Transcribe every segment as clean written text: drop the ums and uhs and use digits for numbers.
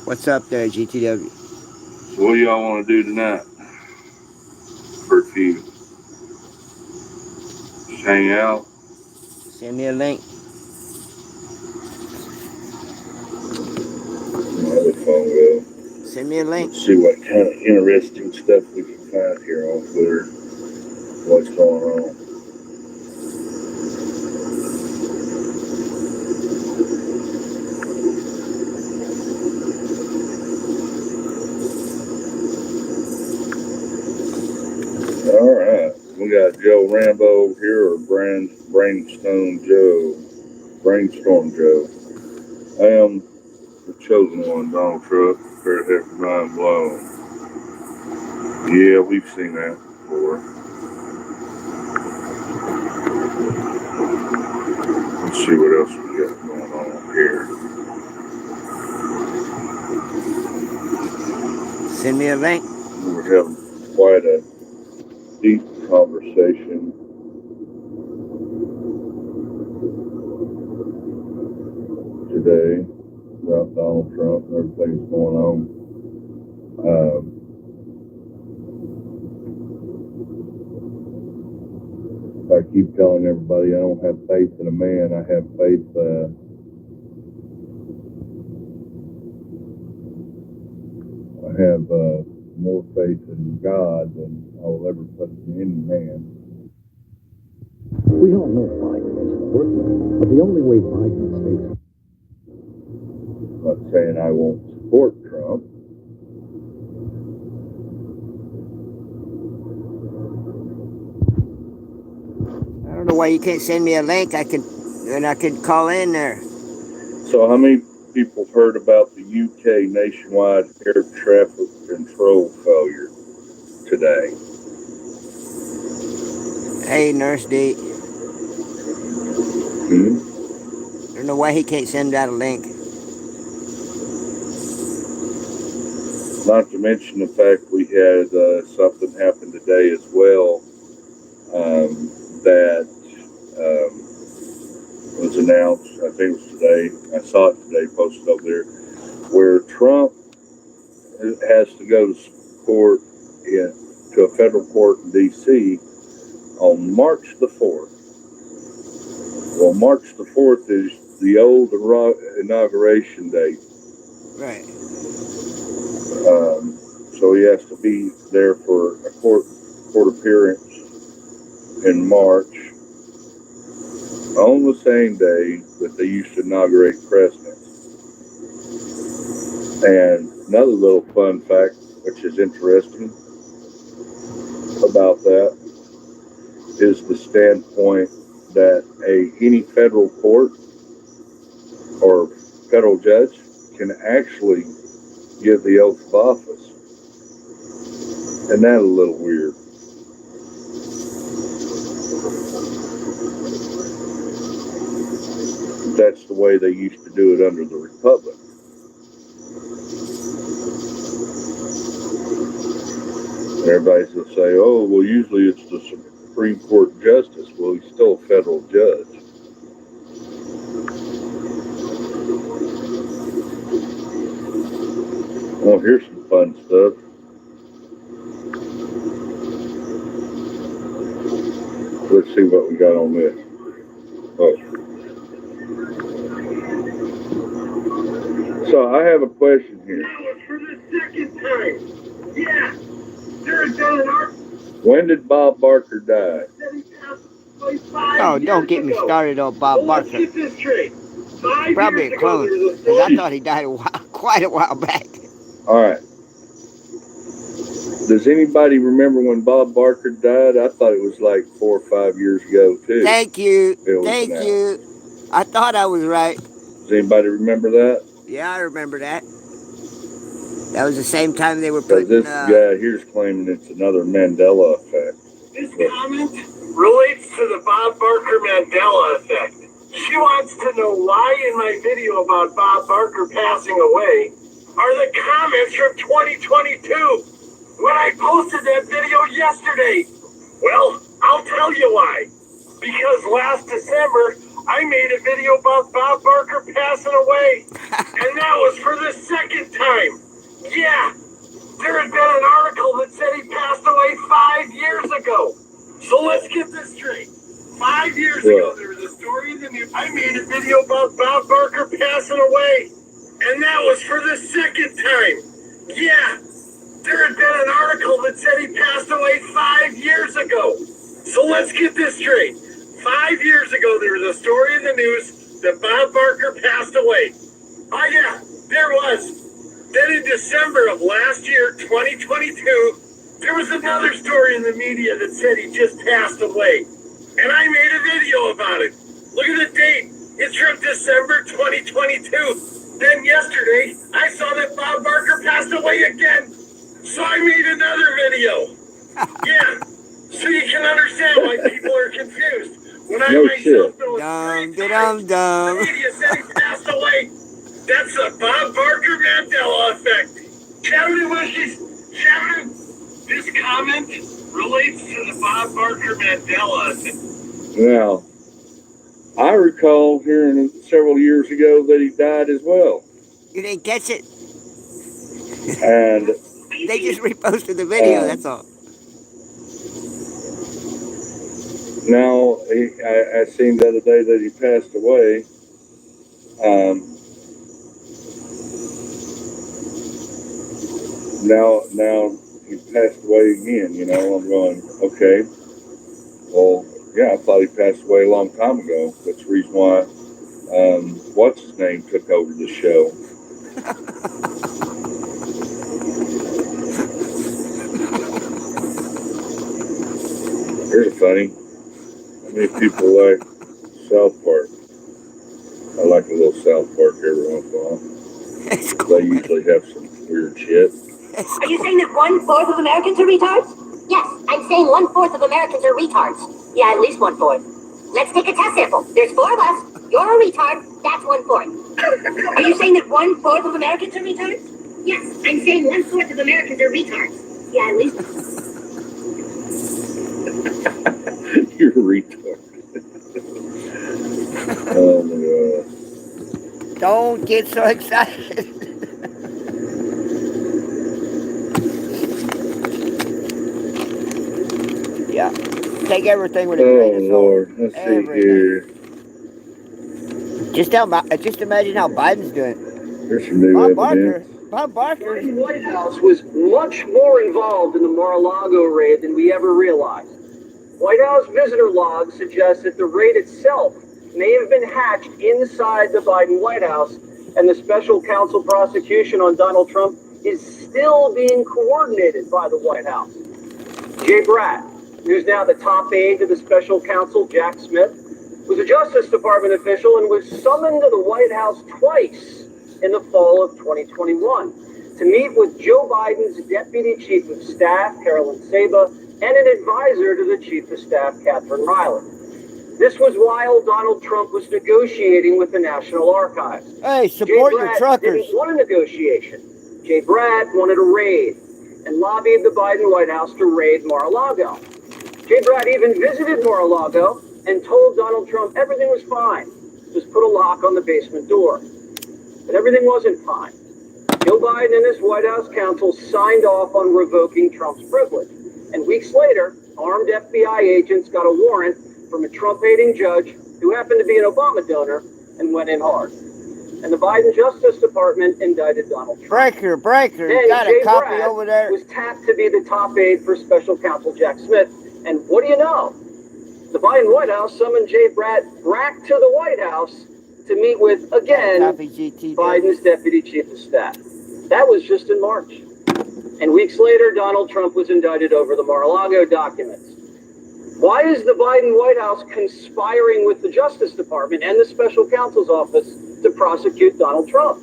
What's up there, GTW? So what do y'all want to do tonight? For a few. Just hang out. Send me a link. Another phone will. Send me a link. Let's see what kind of interesting stuff we can find here on Twitter. What's going on? All right. We got Joe Rambo over here, or Brainstorm Joe. I am the chosen one, Donald Trump. Prepared to have your mind blown. Yeah, we've seen that before. Let's see what else we got going on here. Send me a link. We're having quite a deep conversation today about Donald Trump and everything that's going on. I keep telling everybody I don't have faith in a man. I have faith. I have more faith in God than I will ever put in any man. We all know Biden isn't working, but the only way Biden stays. I'm not saying I won't support Trump. I don't know why you can't send me a link. I can call in there. So how many people have heard about the UK nationwide air traffic control failure today? Hey, Nurse D. Hmm? I don't know why he can't send out a link. Not to mention the fact we had something happen today as well that was announced. I think it was today. I saw it today posted over there, where Trump has to go to court to a federal court in D.C. on March the 4th. Well, March the 4th is the old inauguration date. Right. So he has to be there for a court appearance in March on the same day that they used to inaugurate presidents. And another little fun fact, which is interesting about that, is the standpoint that any federal court or federal judge can actually give the oath of office. And that's a little weird. That's the way they used to do it under the Republic. Everybody's going to say, oh, well, usually it's the Supreme Court justice. Well, he's still a federal judge. Well, here's some fun stuff. Let's see what we got on this. Oh. So I have a question here. For the second time. Yeah. There's an art. When did Bob Barker die? Oh, don't get me started on Bob Barker. Let's get this straight. Probably a clone, because I thought he died quite a while back. All right. Does anybody remember when Bob Barker died? I thought it was like 4 or 5 years ago, too. Thank you. Thank you. I thought I was right. Does anybody remember that? Yeah, I remember that. That was the same time they were putting... This guy here's claiming it's another Mandela effect. This comment relates to the Bob Barker Mandela effect. She wants to know why in my video about Bob Barker passing away are the comments from 2022 when I posted that video yesterday. Well, I'll tell you why. Because last December, I made a video about Bob Barker passing away, and that was for the second time. Yeah, there had been an article that said he passed away 5 years ago. So let's get this straight. 5 years ago, there was a story in the news. I made a video about Bob Barker passing away, and that was for the second time. Yeah, there had been an article that said he passed away 5 years ago. So let's get this straight. 5 years ago, there was a story in the news that Bob Barker passed away. Oh yeah, there was. Then in December of last year, 2022, there was another story in the media that said he just passed away. And I made a video about it. Look at the date. It's from December 2022. Then yesterday, I saw that Bob Barker passed away again. So I made another video. Yeah. So you can understand why people are confused. When I myself know Dum. the media said he passed away. That's the Bob Barker Mandela effect. Shabadoo wishes. Shabadoo. This comment relates to the Bob Barker Mandela effect. Now, I recall hearing several years ago that he died as well. You didn't catch it? And They just reposted the video, that's all. now, I seen the other day that he passed away. Now he passed away again, you know. I'm going, okay. Well, yeah, I thought he passed away a long time ago. That's the reason why, what's his name took over the show. Here's a funny. How many people like South Park? I like a little South Park every once in a while. That's cool. They usually have some weird shit. Are you saying that 1/4 of Americans are retards? Yes, I'm saying 1/4 of Americans are retards. Yeah, at least 1/4. Let's take a test sample. There's 4 of us. You're a retard. That's 1/4. Are you saying that 1/4 of Americans are retards? Yes, I'm saying 1/4 of Americans are retards. Yeah, at least. You're a retard. Oh my god. Don't get so excited. Yeah. Take everything with a grain Oh of salt. Lord. Let's see here. Just imagine how Biden's doing. There's some new evidence. Bob Barker. The White House was much more involved in the Mar-a-Lago raid than we ever realized. White House visitor logs suggest that the raid itself may have been hatched inside the Biden White House, and the special counsel prosecution on Donald Trump is still being coordinated by the White House. Jay Bratt, who's now the top aide to the special counsel, Jack Smith, was a Justice Department official and was summoned to the White House twice in the fall of 2021 to meet with Joe Biden's Deputy Chief of Staff, Carolyn Saba, and an advisor to the Chief of Staff, Catherine Riley. This was while Donald Trump was negotiating with the National Archives. Hey, support your truckers. Didn't want a negotiation. Jay Bratt wanted a raid and lobbied the Biden White House to raid Mar-a-Lago. Jay Bratt even visited Mar-a-Lago and told Donald Trump everything was fine. Just put a lock on the basement door. But everything wasn't fine. Joe Biden and his White House counsel signed off on revoking Trump's privilege. And weeks later, armed FBI agents got a warrant from a Trump-hating judge who happened to be an Obama donor and went in hard. And the Biden Justice Department indicted Donald Trump. Breaker. Then Got Jay a copy Bratt over there. was tapped to be the top aide for special counsel Jack Smith. And what do you know? The Biden White House summoned Jay Bratt back to the White House to meet with, again, Biden's Deputy Chief of Staff. That was just in March. And weeks later, Donald Trump was indicted over the Mar-a-Lago documents. Why is the Biden White House conspiring with the Justice Department and the special counsel's office to prosecute Donald Trump?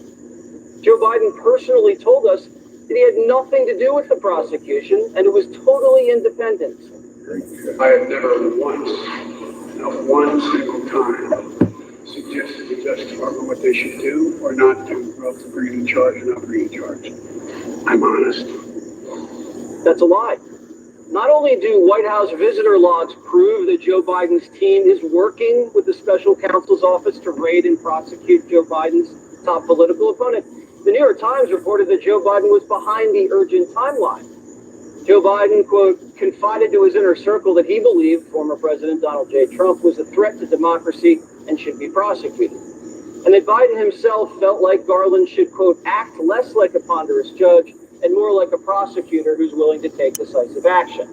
Joe Biden personally told us that he had nothing to do with the prosecution and it was totally independent. I have never once, not one single time, suggested to the Justice Department what they should do or not do, relative to bringing charge or not bringing charge. I'm honest. That's a lie. Not only do White House visitor logs prove that Joe Biden's team is working with the special counsel's office to raid and prosecute Joe Biden's top political opponent, the New York Times reported that Joe Biden was behind the urgent timeline. Joe Biden, quote, confided to his inner circle that he believed former President Donald J. Trump was a threat to democracy and should be prosecuted. And that Biden himself felt like Garland should, quote, act less like a ponderous judge and more like a prosecutor who's willing to take decisive action.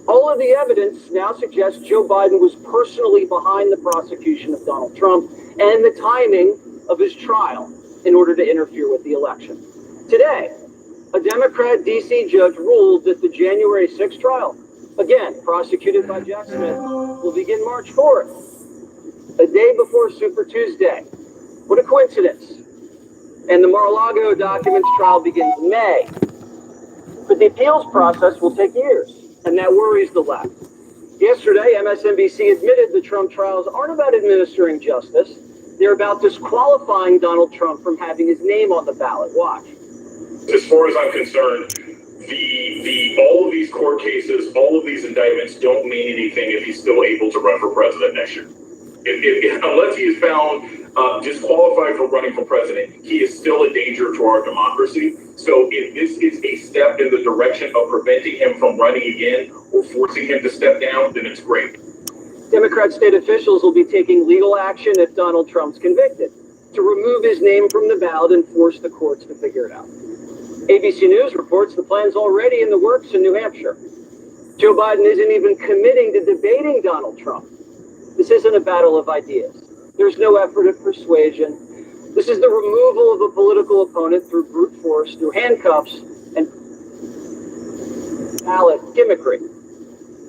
All of the evidence now suggests Joe Biden was personally behind the prosecution of Donald Trump and the timing of his trial in order to interfere with the election. Today, a Democrat D.C. judge ruled that the January 6th trial, again prosecuted by Jack Smith, will begin March 4th, a day before Super Tuesday. What a coincidence. And the Mar-a-Lago documents trial begins in May. But the appeals process will take years, and that worries the left. Yesterday, MSNBC admitted the Trump trials aren't about administering justice. They're about disqualifying Donald Trump from having his name on the ballot. Watch. As far as I'm concerned, all of these court cases, all of these indictments don't mean anything if he's still able to run for president next year. Unless he is found disqualified from running for president, he is still a danger to our democracy. So if this is a step in the direction of preventing him from running again or forcing him to step down, then it's great. Democrat state officials will be taking legal action if Donald Trump's convicted to remove his name from the ballot and force the courts to figure it out. ABC News reports the plan's already in the works in New Hampshire. Joe Biden isn't even committing to debating Donald Trump. This isn't a battle of ideas. There's no effort at persuasion. This is the removal of a political opponent through brute force, through handcuffs, and ballot gimmickry.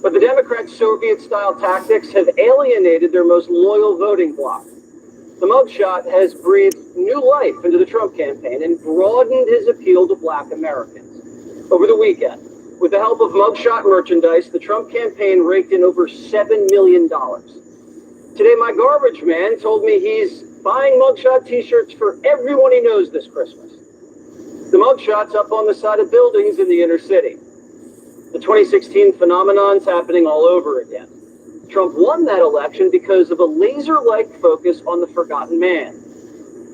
But the Democrats' Soviet-style tactics have alienated their most loyal voting bloc. The mugshot has breathed new life into the Trump campaign and broadened his appeal to Black Americans. Over the weekend, with the help of mugshot merchandise, the Trump campaign raked in over $7 million. Today, my garbage man told me he's buying mugshot t-shirts for everyone he knows this Christmas. The mugshot's up on the side of buildings in the inner city. The 2016 phenomenon's happening all over again. Trump won that election because of a laser-like focus on the forgotten man.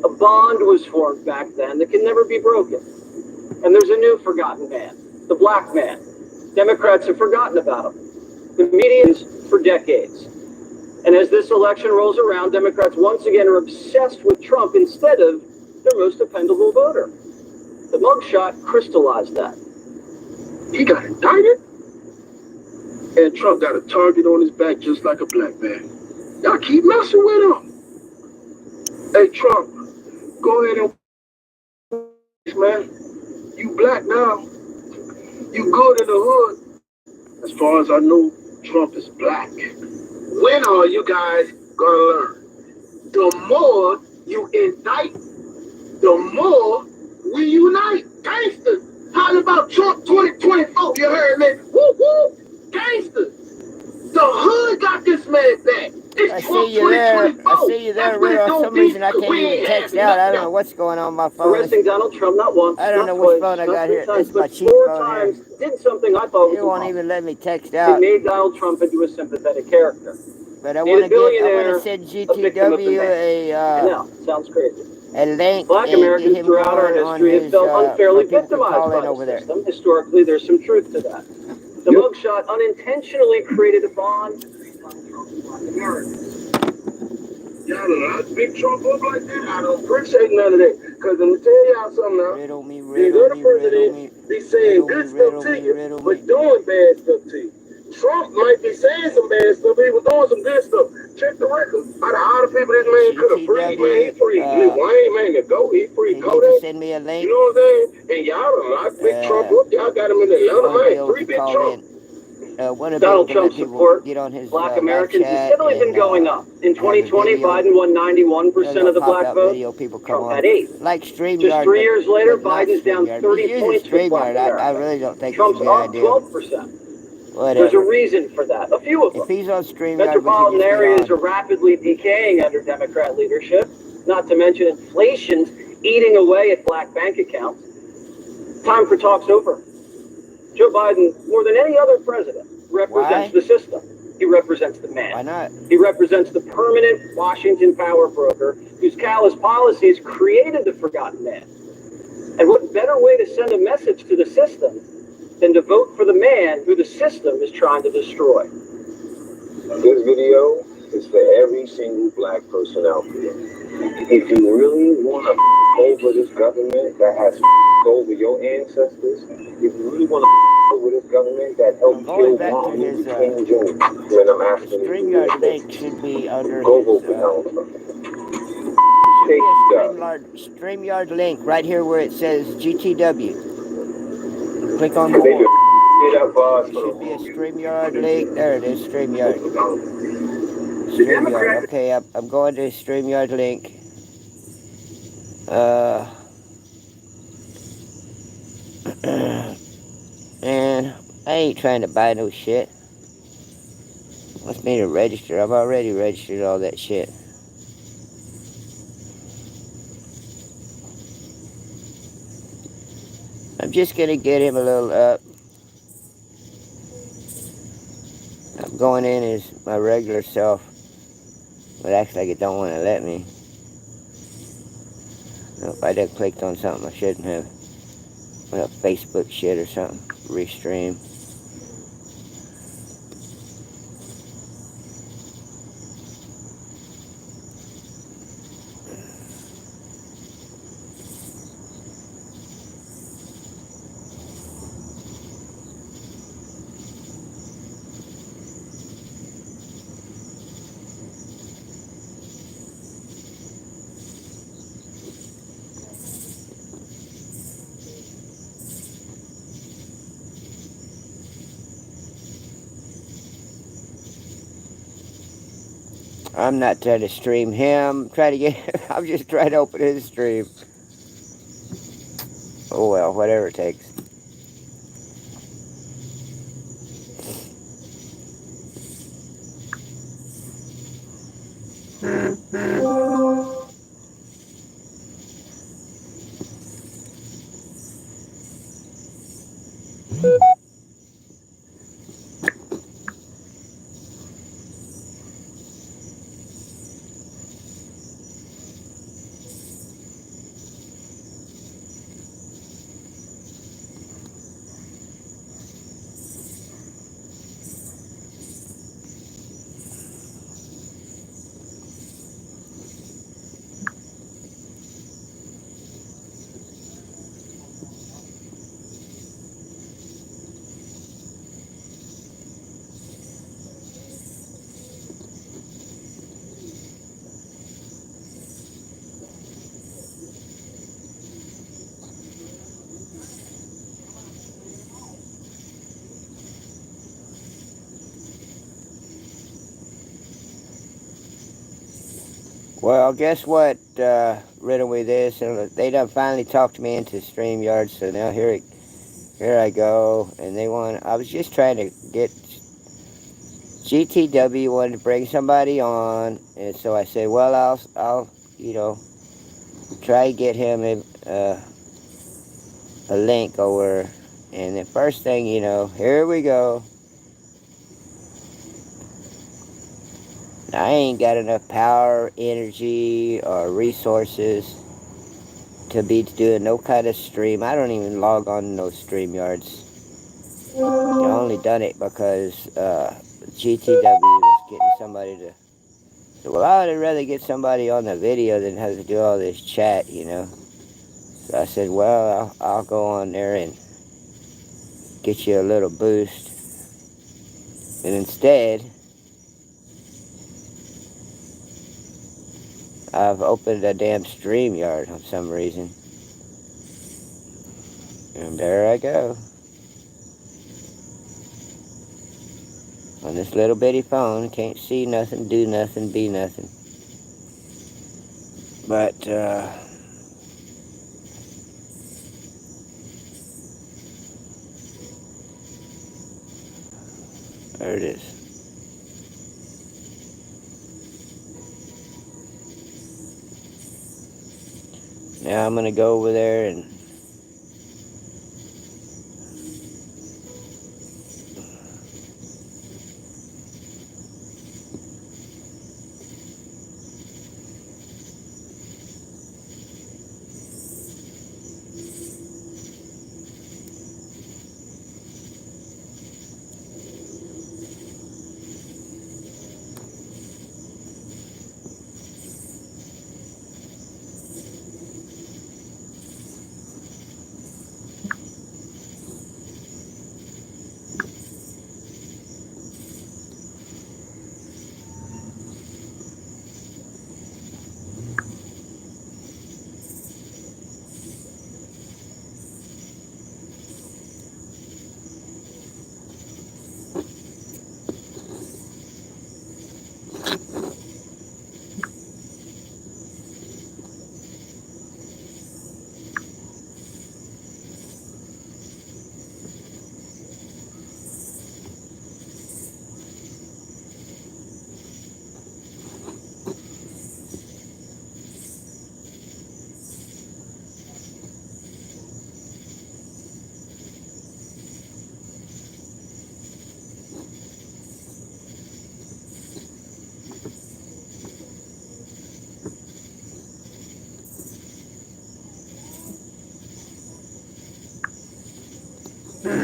A bond was formed back then that can never be broken. And there's a new forgotten man, the black man. Democrats have forgotten about him. The media's for decades. And as this election rolls around, Democrats once again are obsessed with Trump instead of their most dependable voter. The mugshot crystallized that. He got indicted, and Trump got a target on his back just like a black man. Y'all keep messing with him. Hey, Trump, go ahead and man. You black now. You good in the hood. As far as I know, Trump is black. When are you guys gonna learn? The more you indict, the more we unite. Gangsters, how about Trump 2024? You heard me? Woo woo, gangsters. The hood got this man back. I see you there. I see you there, Rick. For some reason, I can't even text out. I don't know what's going on with my phone. Arresting Donald Trump not once, I don't know which phone I got here. This is my cheap phone here. Did something I thought was You won't even let me text out. It made Donald Trump into a sympathetic character. But I want to send GTW sounds crazy. A link. Black Americans throughout our history have felt unfairly victimized by the system. Historically, there's some truth to that. The mugshot unintentionally created a bond between Black Americans. Y'all don't big Trump up like that. I don't appreciate none of that. Because I'm going to tell y'all something now. The other president be saying good stuff to you, but doing bad stuff to you. Trump might be saying some bad stuff, but he was doing some good stuff. Check the record. Out of all the people this man could have freed, man, he freed. Wayne, man, to go, he freed Kodak. Send me a link. You know what I'm saying? And y'all done locked Big Trump up. Y'all got him in Atlanta, man. 3 Big Trump. Donald Trump's support, Black Americans, has steadily been going up. In 2020, Biden won 91% of the black vote. Trump had 8. Like StreamYard. Just 3 years later, Biden's down 30 points with Black Americans. I really don't think Trump's up 12%. There's a reason for that. A few of them. If he's on StreamYard, metropolitan areas are rapidly decaying under Democrat leadership, not to mention inflation's eating away at black bank accounts. Time for talks over. Joe Biden, more than any other president, represents the system. He represents the man. Why not? He represents the permanent Washington power broker whose callous policies created the forgotten man. And what better way to send a message to the system than to vote for the man who the system is trying to destroy? This video is for every single black person out there. If you really want to over this government that has over your ancestors, if you really want to over this government that helped kill Martin Luther King Jr., then I'm asking you. StreamYard link should be under Go his, vote for Donald Trump. should be a StreamYard link right here where it says GTW. Click on more. There should be a StreamYard link. There it is, StreamYard. StreamYard. Okay, I'm going to StreamYard link. And I ain't trying to buy no shit. Wants me to register. I've already registered all that shit. I'm just gonna get him a little up. I'm going in as my regular self, but acts like it don't want to let me. Nope, I done clicked on something I shouldn't have. Well, Facebook shit or something. Restream. I'm not trying to stream him. I'm just trying to open his stream. Oh well, whatever it takes. Well, guess what, riddle with this, and they done finally talked me into StreamYard, so now here I go, and I was just trying to get, GTW wanted to bring somebody on, and so I said, well, I'll try to get him a link over, and the first thing, here we go. I ain't got enough power, energy, or resources to be doing no kind of stream. I don't even log on to no StreamYards. I only done it because GTW was getting somebody to... So, well, I would rather get somebody on the video than have to do all this chat, So I said, well, I'll go on there and get you a little boost. And instead, I've opened a damn StreamYard for some reason. And there I go. On this little bitty phone, can't see nothing, do nothing, be nothing. But, there it is. Now I'm going to go over there and Well,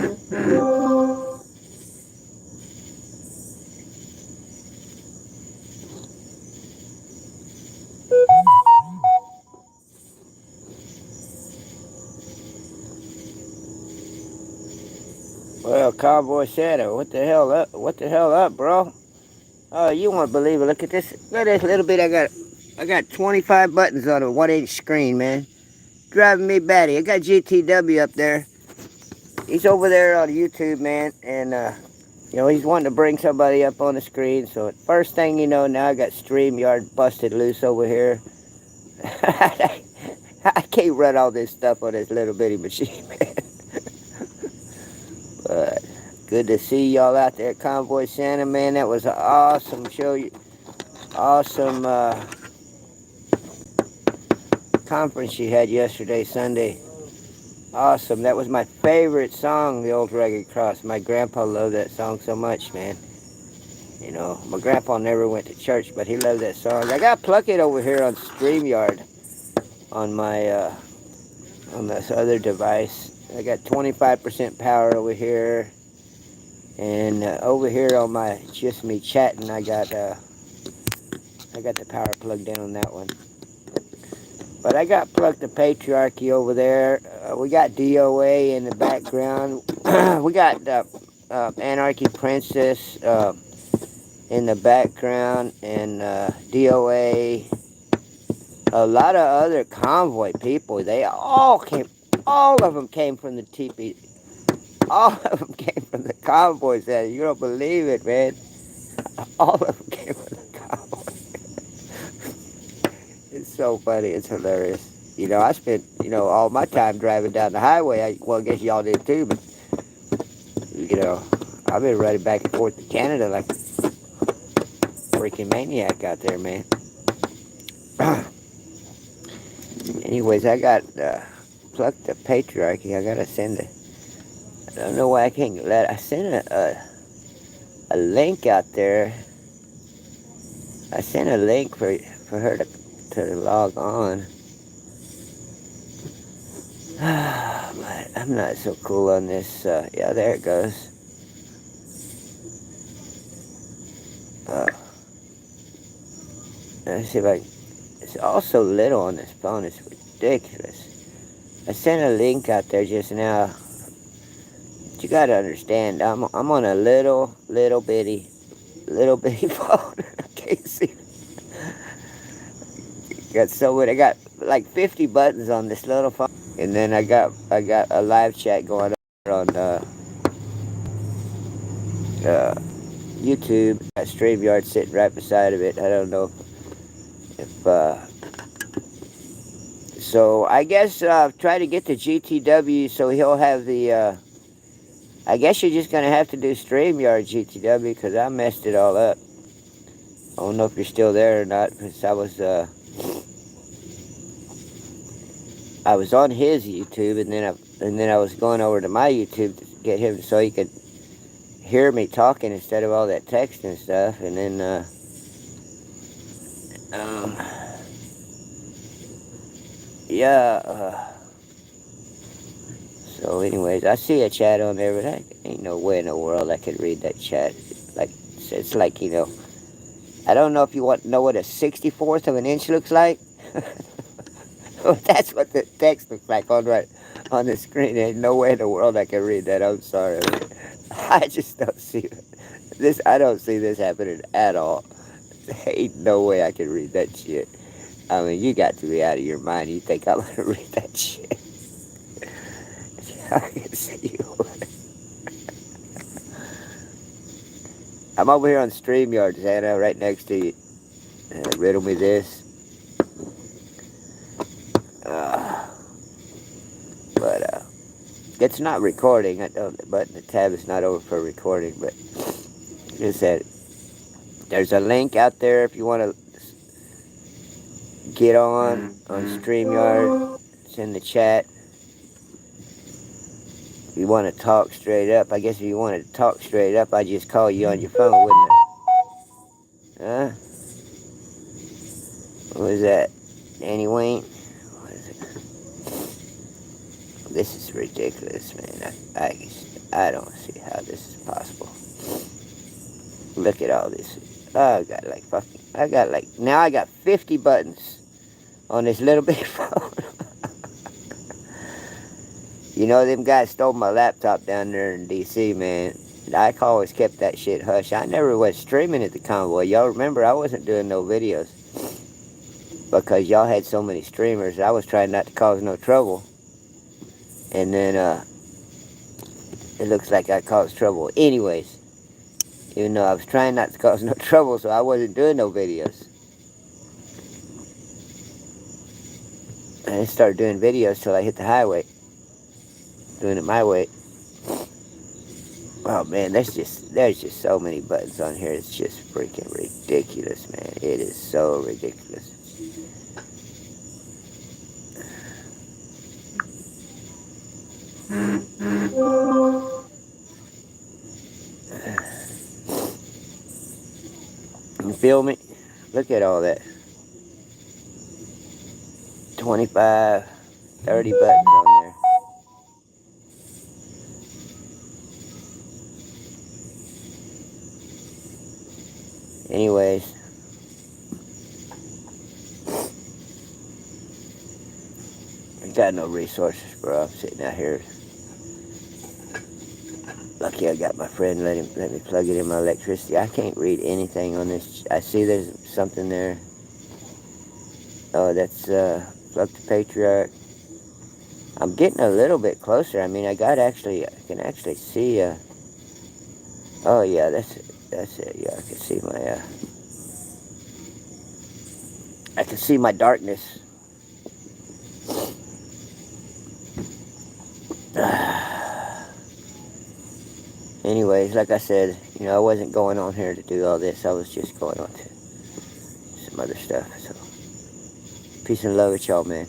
Cowboy Santa, what the hell up? What the hell up, bro? Oh, you won't believe it. Look at this. Look at this little bit. I got 25 buttons on a 1-inch screen, man. Driving me batty. I got GTW up there. He's over there on YouTube, man, and he's wanting to bring somebody up on the screen. So first thing you know, now I got StreamYard busted loose over here. I can't run all this stuff on this little bitty machine, man. But good to see y'all out there at Convoy Santa, man. That was an awesome show. Awesome conference you had yesterday, Sunday. Awesome. That was my favorite song, The Old Rugged Cross. My grandpa loved that song so much, man. You know, my grandpa never went to church, but he loved that song. I got Pluck It over here on StreamYard on my, on this other device. I got 25% power over here. And over here on my, just me chatting, I got the power plugged in on that one. But I got Pluck the Patriarchy over there. We got DOA in the background. We got Anarchy Princess in the background, and DOA. A lot of other convoy people. They all of them came from the TP. All of them came from the convoys. You don't believe it, man. All of them came from the convoy. It's so funny. It's hilarious. You know, I spent, all my time driving down the highway. I guess y'all did too, but, I've been running back and forth to Canada like a freaking maniac out there, man. Anyways, I got Pluck the Patriarchy. I gotta send it. I don't know why I can't I sent a link out there. I sent a link for her to log on. But I'm not so cool on this. Yeah, there it goes. Let's see if I. It's also little on this phone. It's ridiculous. I sent a link out there just now. But you gotta understand, I'm on a little bitty phone. I can't see. I got like 50 buttons on this little phone, and then I got a live chat going on YouTube. Got StreamYard sitting right beside of it. I don't know if so I guess try to get the GTW so he'll have the I guess you're just gonna have to do StreamYard GTW because I messed it all up. I don't know if you're still there or not, because I was on his YouTube, and then I was going over to my YouTube to get him so he could hear me talking instead of all that text and stuff. And then so anyways, I see a chat on there, but I ain't no way in the world I could read that chat. Like, it's like, I don't know if you want to know what a 64th of an inch looks like. That's what the text looks like on the screen. There's no way in the world I can read that. I'm sorry. I just don't see this. I don't see this happening at all. There ain't no way I can read that shit. I mean, you got to be out of your mind. You think I'm gonna read that shit? I can see you. I'm over here on StreamYard, Santa, right next to you. Riddle me this. But it's not recording. The button, the tab is not over for recording, but just said there's a link out there if you want to get on StreamYard. It's in the chat. If you want to talk straight up, I guess if you wanted to talk straight up, I'd just call you on your phone, wouldn't I? Huh? What was that? Danny Wayne? What is it? This is ridiculous, man. I don't see how this is possible. Look at all this. Oh, I got like, now I got 50 buttons on this little big phone. You know, them guys stole my laptop down there in D.C., man. I always kept that shit hush. I never was streaming at the convoy. Y'all remember, I wasn't doing no videos. Because y'all had so many streamers. I was trying not to cause no trouble. And then, it looks like I caused trouble anyways. Even though I was trying not to cause no trouble, so I wasn't doing no videos. I didn't start doing videos till I hit the highway. Doing it my way. Oh man, there's just so many buttons on here. It's just freaking ridiculous, man. It is so ridiculous. You feel me? Look at all that. 25, 30 buttons on there. Anyways. I got no resources, bro. I'm sitting out here. Lucky I got my friend let me plug it in my electricity. I can't read anything on this. I see there's something there. Oh, that's Fuck the Patriarch. I'm getting a little bit closer. I mean, I can actually see. Oh yeah, that's it. That's it. Yeah, I can see my. I can see my darkness. Anyways, like I said, you know, I wasn't going on here to do all this. I was just going on to some other stuff. So, peace and love with y'all, man.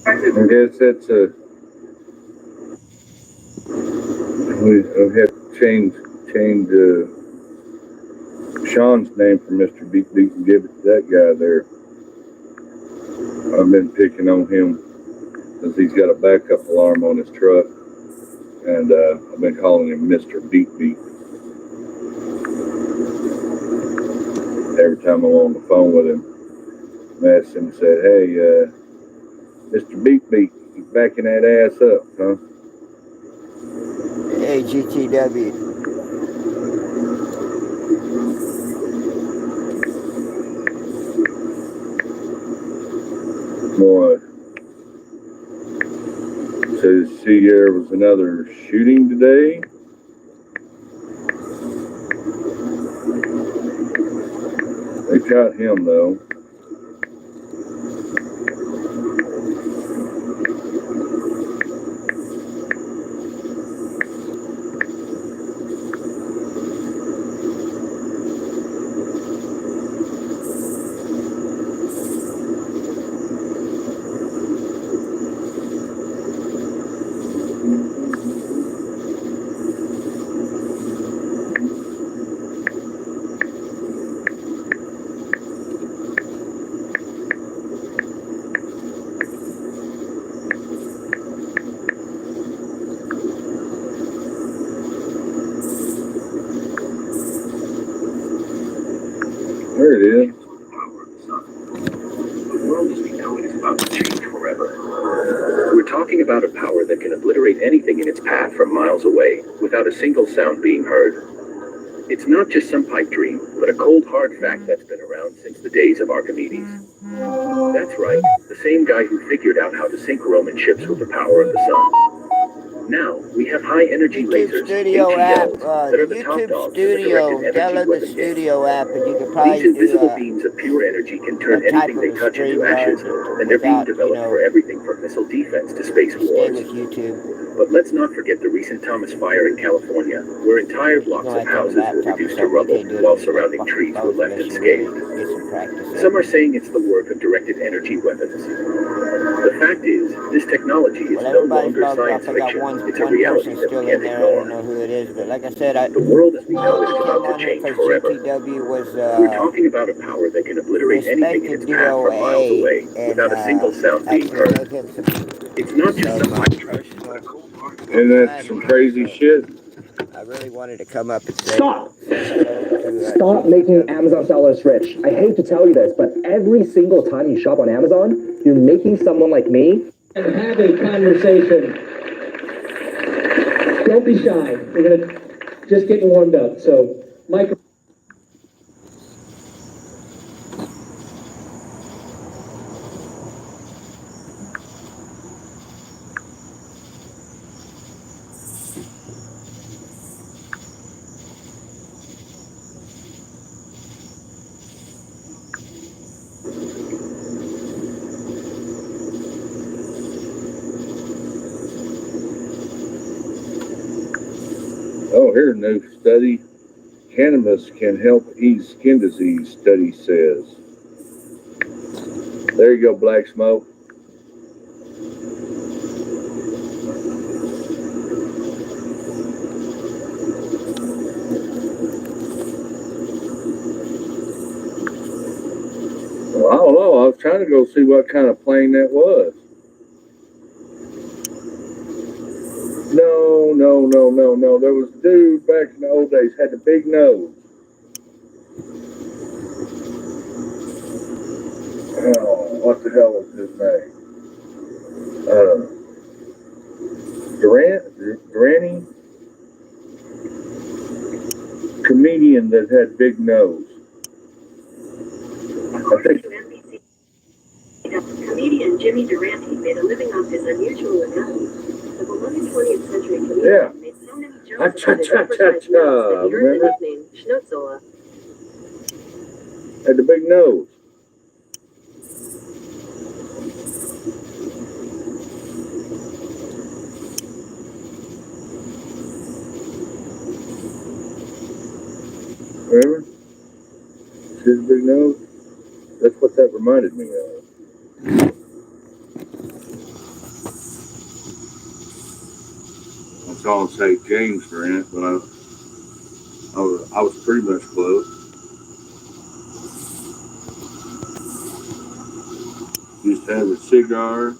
I guess that's we have to change Sean's name from Mr. Beat Beat and give it to that guy there. I've been picking on him because he's got a backup alarm on his truck, and I've been calling him Mr. Beat Beat. Every time I'm on the phone with him, I asked him and said, "Hey, Mr. Beat Beat, you backing that ass up, huh?" Hey, GTW. Boy, so see, there was another shooting today. They shot him though. There it is. The world as we know it is about to change forever. We're talking about a power that can obliterate anything in its path from miles away without a single sound being heard. It's not just some pipe dream, but a cold hard fact that's been around since the days of Archimedes. That's right, the same guy who figured out how to sink Roman ships with the power of the sun. Now, we have high-energy YouTube lasers, Studio app, ATLs, that are the the top YouTube dogs in the Studio, directed energy download the weapon game. Studio app, and you could These probably do invisible beams of pure energy can turn a type anything of they a touch into StreamYard ashes, and they're being without, you developed for know, everything from missile defense to space stay wars. with YouTube. But let's not forget the recent Thomas fire in California, where entire You're blocks gonna of have to have a houses were laptop or reduced to something. You rubble, can't do it while on your little surrounding fucking trees were phone left unless you really unscathed. get some practice at Some are it. saying it's the work of directed energy weapons. The fact is, this technology is Well, no everybody's longer logged science off. I got fiction. one It's a reality person that we still in can't there. I don't ignore. know who it is, but like I said, I The world as we know it is came about to on here change because forever. GTW was We're talking about a power that can obliterate anything in respected its path from miles DOA away and without a single sound being actually heard. gave him It's not just some some pipe dream, but personal a cold hard And that's time some here. crazy So shit. I really wanted to come up and say Stop! hello to Stop making GTW. Amazon sellers rich. I hate to tell you this, but every single time you shop on Amazon, you're making someone like me and have a conversation. Don't be shy. We're gonna just get warmed up. So, Michael. Oh, here's a new study. Cannabis can help ease skin disease, study says. There you go, Black Smoke. Well, I don't know. I was trying to go see what kind of plane that was. No. There was a dude back in the old days had the big nose. Oh, what the hell was his name? Durante? Comedian that had big nose. I think. Comedian Jimmy Durante made a living off his unusual anatomy. The beloved 20th century comedian Yeah. made so many jokes about his oversized nose that he earned the Remember? nickname Schnutzola. Had the big nose. Remember? His big nose? That's what that reminded me of. That's all I'll say James Grant, but I was pretty much close. Used to have a cigar.